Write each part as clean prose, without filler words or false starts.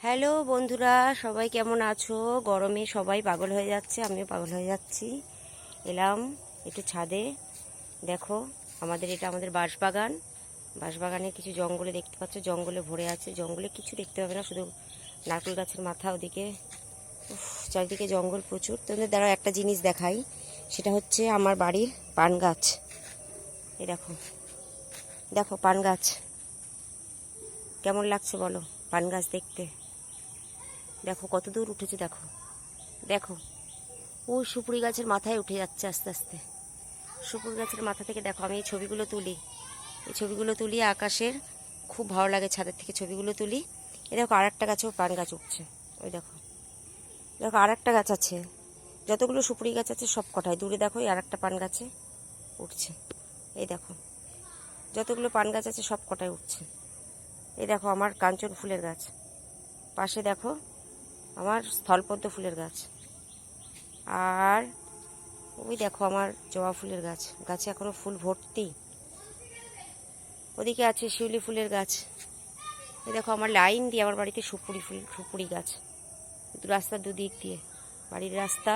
Hello বন্ধুরা, সবাই কেমন আছো? গরমে সবাই পাগল হয়ে যাচ্ছে, আমিও পাগল হয়ে যাচ্ছি। এলাম একটু ছাদে। দেখো, আমাদের বাঁশবাগান। বাঁশবাগানে কিছু জঙ্গলে দেখতে পাচ্ছ, জঙ্গলে ভরে আছে। জঙ্গলে কিছু দেখতে পাবে না, শুধু নারকেল গাছের মাথা। ওদিকে চারিদিকে জঙ্গল প্রচুর। তোমাদের দ্বারা একটা জিনিস দেখাই, সেটা হচ্ছে আমার বাড়ির পান গাছ। এই দেখো, দেখো পান গাছ কেমন লাগছে বলো? পান গাছ দেখতে দেখো কত দূর উঠেছে। দেখো দেখো, ওই সুপুরি গাছের মাথায় উঠে যাচ্ছে আস্তে আস্তে। সুপুরি গাছের মাথা থেকে দেখো, আমি এই ছবিগুলো তুলি আকাশের। খুব ভালো লাগে ছাদের থেকে ছবিগুলো তুলি। এই দেখো, আর একটা গাছেও পান গাছ উঠছে। ওই দেখো, দেখো আর একটা গাছ আছে। যতগুলো সুপুরি গাছ আছে সব কটায় দূরে দেখো, আর একটা পান গাছে উঠছে। এই দেখো, যতগুলো পান গাছ আছে সব কটায় উঠছে। এই দেখো আমার কাঞ্চন ফুলের গাছ, পাশে দেখো আমার স্থলপদ্ম ফুলের গাছ, আর ওই দেখো আমার জবা ফুলের গাছ। গাছে এখনো ফুল ভর্তি। ওদিকে আছে শিউলি ফুলের গাছ। এই দেখো আমার লাইন দিয়ে আমার বাড়িতে সুপুরি গাছ, রাস্তার দুদিক দিয়ে বাড়ির রাস্তা।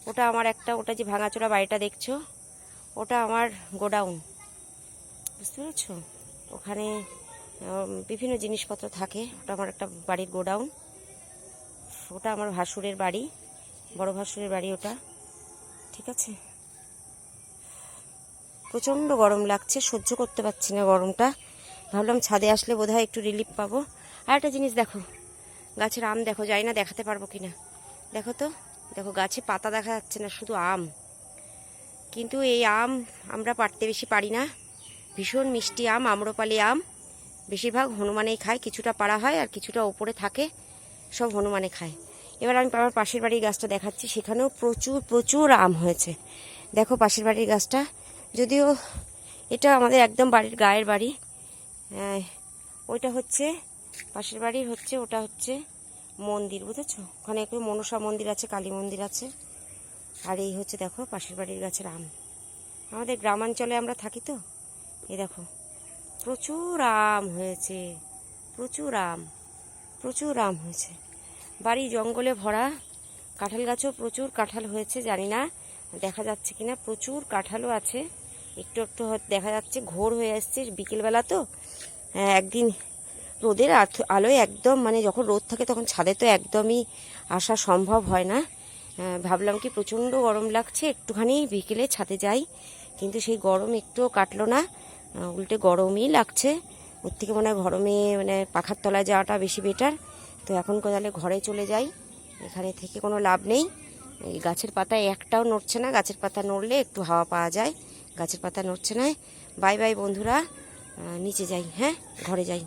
ওটা আমার ওটা যে ভাঙাচোরা বাড়িটা দেখছো, ওটা আমার গোডাউন, বুঝতে পেরেছো? ওখানে বিভিন্ন জিনিসপত্র থাকে। ওটা আমার একটা বাড়ির গোডাউন। ওটা আমার ভাসুরের বাড়ি, বড় ভাসুরের বাড়ি ওটা। ঠিক আছে, প্রচণ্ড গরম লাগছে, সহ্য করতে পারছি না গরমটা। ভাবলাম ছাদে আসলে বোধহয় একটু রিলিফ পাবো। আর একটা জিনিস দেখো, গাছের আম দেখো, জানি না দেখাতে পারবো কিনা। দেখো তো, দেখো গাছে পাতা দেখা যাচ্ছে না, শুধু আম। কিন্তু এই আম আমরা পাড়তে বেশি পারি না। ভীষণ মিষ্টি আম, আম্রপালি আম। বেশিরভাগ হনুমানেই খায়, কিছুটা পাড়া হয় আর কিছুটা ওপরে থাকে, সব হনুমানে খায়। এবার আমি আমার পাশের বাড়ির গাছটা দেখাচ্ছি, সেখানেও প্রচুর প্রচুর আম হয়েছে। দেখো পাশের বাড়ির গাছটা, যদিও এটা আমাদের একদম বাড়ির গায়ের বাড়ি। ওইটা হচ্ছে পাশের বাড়ির, ওটা হচ্ছে মন্দির, বুঝেছো? ওখানে একটু মনসা মন্দির আছে, কালী মন্দির আছে। আর এই হচ্ছে দেখো পাশের বাড়ির গাছের আম। আমাদের গ্রামাঞ্চলে আমরা থাকি তো। এই দেখো প্রচুর আম হয়েছে, প্রচুর আম, প্রচুর আম হয়েছে। বাড়ি জঙ্গলে ভরা। কাঁঠাল গাছও প্রচুর কাঁঠাল হয়েছে, জানি না দেখা যাচ্ছে কিনা। প্রচুর কাঁঠালও আছে, একটু একটু দেখা যাচ্ছে। ঘোর হয়ে আসছে বিকেলবেলা তো। একদিন রোদের আলোয় একদম, মানে যখন রোদ থাকে তখন ছাদে তো একদমই আসা সম্ভব হয় না। ভাবলাম কি প্রচণ্ড গরম লাগছে, একটুখানি বিকেলে ছাদে যাই, কিন্তু সেই গরম একটুও কাটলো না, উল্টে গরমই লাগছে। ওর থেকে মনে হয় গরমে মানে পাখার তলায় যাওয়াটা বেশি বেটার। তো এখন তাহলে ঘরে চলে যাই, এখানে থেকে কোনো লাভ নেই। এই গাছের পাতা একটাও নড়ছে না, গাছের পাতা নড়লে একটু হাওয়া পাওয়া যায়, গাছের পাতা নড়ছে না। বাই বাই বন্ধুরা, নিচে যাই, হ্যাঁ ঘরে যাই।